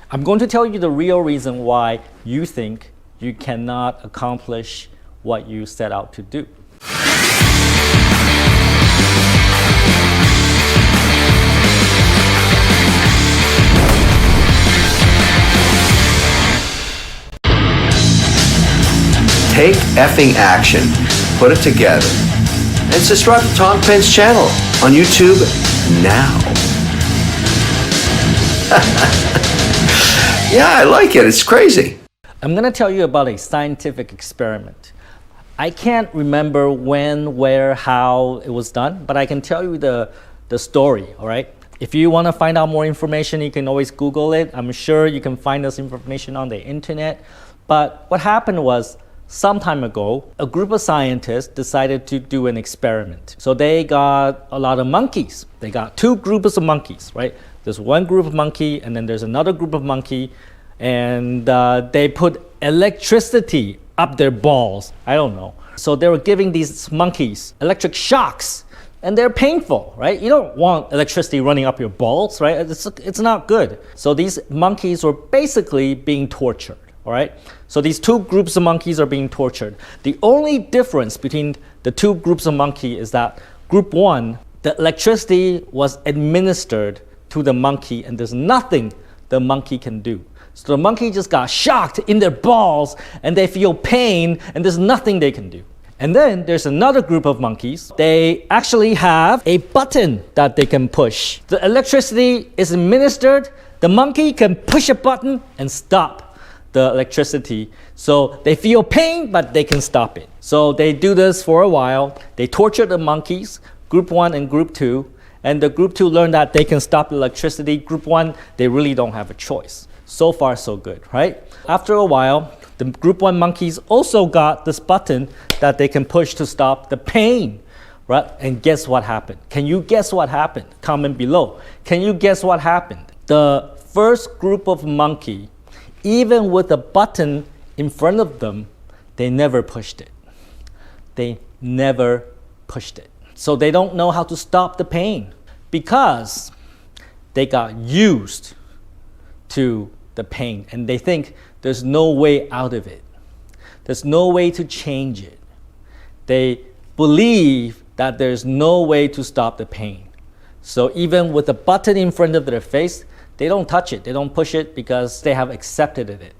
I'm going to tell you the real reason why you think you cannot accomplish what you set out to do. Take effing action, put it together, and subscribe to Tom Penn's channel on YouTube now. Yeah, I like it. It's crazy. I'm going to tell you about a scientific experiment. I can't remember when, where, how it was done, but I can tell you the story, all right? If you want to find out more information, you can always Google it. I'm sure you can find this information on the internet. But what happened was, some time ago, a group of scientists decided to do an experiment. So they got a lot of monkeys. They got two groups of monkeys, right? There's one group of monkey, and then there's another group of monkey, and they put electricity up their balls. I don't know. So they were giving these monkeys electric shocks, and they're painful, right? You don't want electricity running up your balls, right? It's not good. So these monkeys were basically being tortured. All right, so these two groups of monkeys are being tortured. The only difference between the two groups of monkeys is that group one, the electricity was administered to the monkey, and there's nothing the monkey can do. So the monkey just got shocked in their balls, and they feel pain, and there's nothing they can do. And then there's another group of monkeys. They actually have a button that they can push. The electricity is administered. The monkey can push a button and stop the electricity. So they feel pain, but they can stop it. So they do this for a while. They torture the monkeys, group one and group two. And the group two learned that they can stop the electricity. Group one, they really don't have a choice. So far, so good, right? After a while, the group one monkeys also got this button that they can push to stop the pain, right? And guess what happened? Can you guess what happened? Comment below. Can you guess what happened? The first group of monkey, even with a button in front of them, they never pushed it. They never pushed it. So they don't know how to stop the pain because they got used to the pain and they think there's no way out of it. There's no way to change it. They believe that there's no way to stop the pain. So even with a button in front of their face, they don't touch it, they don't push it because they have accepted it.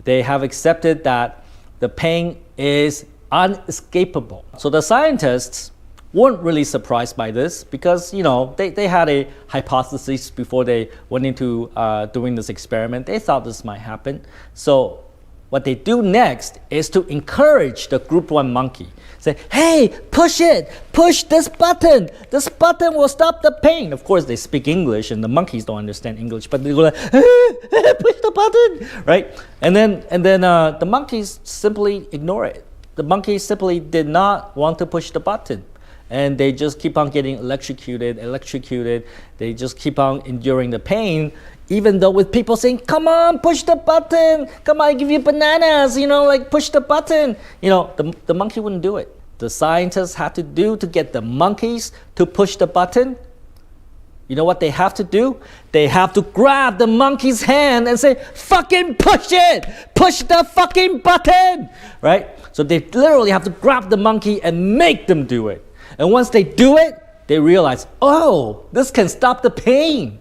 They have accepted that the pain is unescapable. So the scientists weren't really surprised by this because, you know, they had a hypothesis before they went into doing this experiment. They thought this might happen. So what they do next is to encourage the group one monkey. Say, hey, push it, push this button will stop the pain. Of course, they speak English and the monkeys don't understand English, but they go like, push the button, right? And then the monkeys simply ignore it. The monkeys simply did not want to push the button. And they just keep on getting electrocuted. They just keep on enduring the pain, even though with people saying, come on, push the button. Come on, I give you bananas, you know, like push the button. You know, the monkey wouldn't do it. The scientists had to do to get the monkeys to push the button. You know what they have to do? They have to grab the monkey's hand and say, fucking push it! Push the fucking button! Right? So they literally have to grab the monkey and make them do it. And once they do it, they realize, oh, this can stop the pain.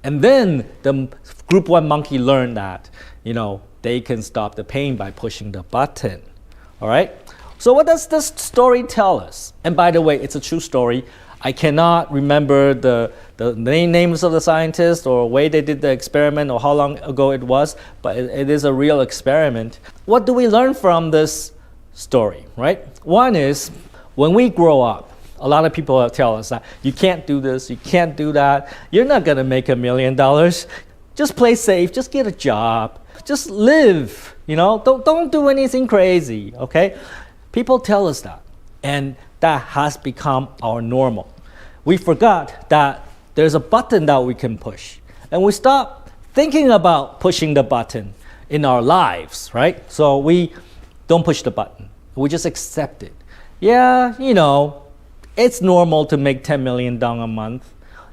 And then the group one monkey learned that, you know, they can stop the pain by pushing the button. All right? So what does this story tell us? And by the way, it's a true story. I cannot remember the names of the scientists or way they did the experiment or how long ago it was, but it is a real experiment. What do we learn from this story, right? One is, when we grow up, a lot of people tell us that you can't do this, you can't do that, you're not gonna make $1 million. Just play safe, just get a job, just live, you know, don't do anything crazy, okay? People tell us that, and that has become our normal. We forgot that there's a button that we can push, and we stop thinking about pushing the button in our lives, right? So we don't push the button, we just accept it. Yeah, you know, it's normal to make 10 million dong a month.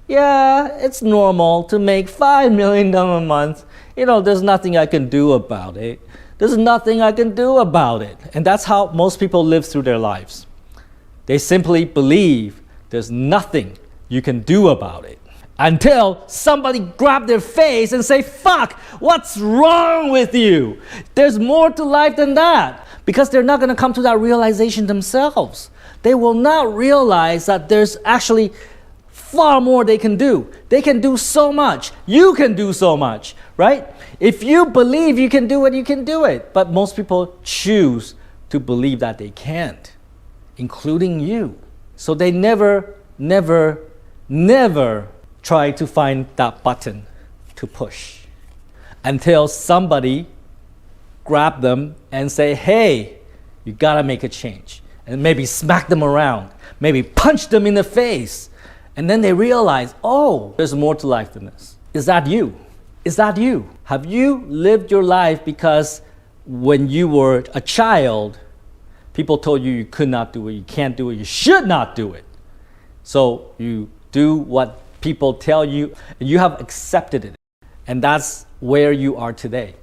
Yeah, it's normal to make 5 million dong a month. there's nothing I can do about it. There's nothing I can do about it. And that's how most people live through their lives. They simply believe there's nothing you can do about it until somebody grab their face and say, fuck, what's wrong with you? There's more to life than that. Because they're not going to come to that realization themselves. They will not realize that there's actually far more they can do. They can do so much. You can do so much, right? If you believe you can do it, you can do it. But most people choose to believe that they can't, including you. So they never try to find that button to push until somebody grab them and say, hey, you gotta make a change. And maybe smack them around, maybe punch them in the face. And then they realize, oh, there's more to life than this. Is that you? Is that you? Have you lived your life because when you were a child, people told you you could not do it, you can't do it, you should not do it. So you do what people tell you, and you have accepted it. And that's where you are today.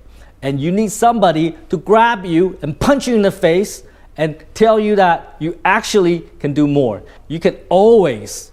And you need somebody to grab you and punch you in the face and tell you that you actually can do more. You can always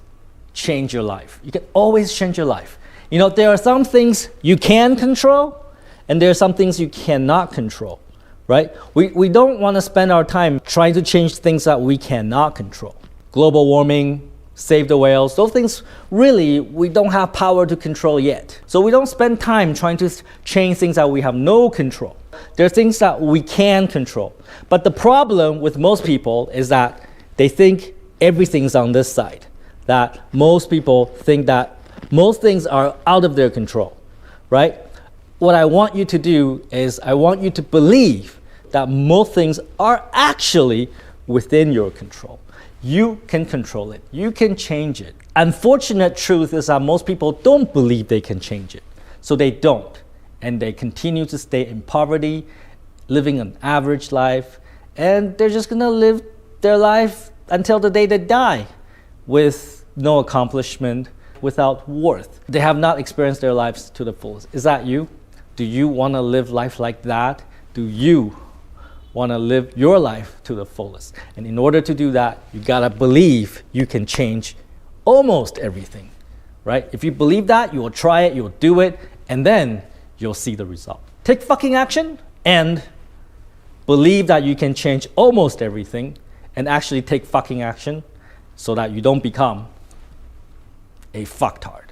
change your life. You can always change your life. There are some things you can control, and there are some things you cannot control, right? We don't want to spend our time trying to change things that we cannot control. Global warming, save the whales, those things really we don't have power to control yet. So we don't spend time trying to change things that we have no control. There are things that we can control. But the problem with most people is that they think everything's on this side. That most people think that most things are out of their control, right? What I want you to do is I want you to believe that most things are actually within your control. You can control it. You can change it. Unfortunate truth is that most people don't believe they can change it. So they don't. And they continue to stay in poverty, living an average life, and they're just going to live their life until the day they die with no accomplishment, without worth. They have not experienced their lives to the fullest. Is that you? Do you want to live life like that? Do you want to live your life to the fullest? And in order to do that, you got to believe you can change almost everything, right? If you believe that, you will try it, you will do it, and then you'll see the result. Take fucking action and believe that you can change almost everything, and actually take fucking action so that you don't become a fucktard.